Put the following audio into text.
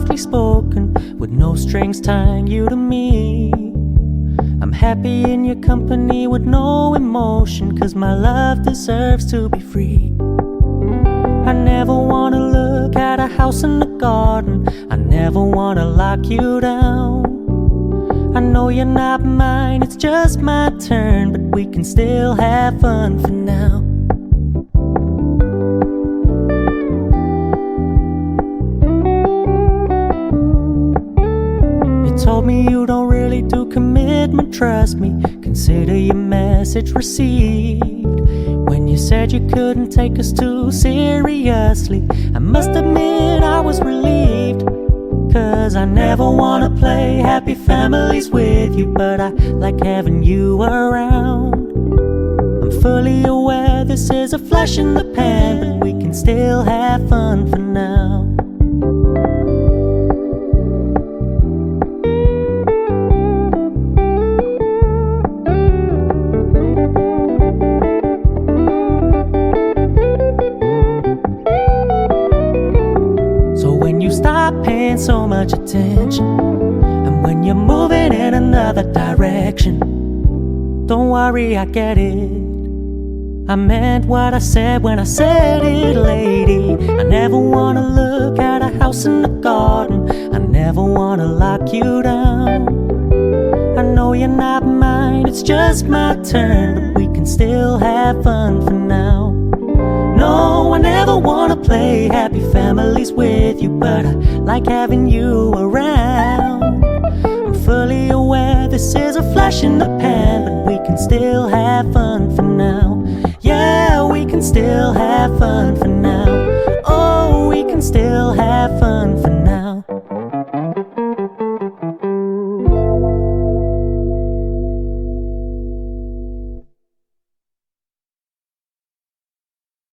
softly spoken, with no strings tying you to me. I'm happy in your company with no emotion, 'cause my love deserves to be free. I never wanna look at a house in the garden, I never wanna lock you down. I know you're not mine, it's just my turn, but we can still have fun for now. You told me you don't really do commitment, trust me, consider your message received. When you said you couldn't take us too seriously, I must admit I was relieved. 'Cause I never wanna play happy families with you, but I like having you around. I'm fully aware this is a flash in the pan, but we can still have fun for now. So when you stop paying so much attention, and when you're moving in another direction, don't worry, I get it. I meant what I said when I said it, lady. I never wanna look at a house in the garden, I never wanna lock you down. I know you're not mine, it's just my turn, but we can still have fun for now. No, I never wanna play happy families with you, but I like having you around. I'm fully aware this is a flash in the pan, but we can still have fun for now. Yeah, we can still have fun for now. Oh, we can still have fun for now.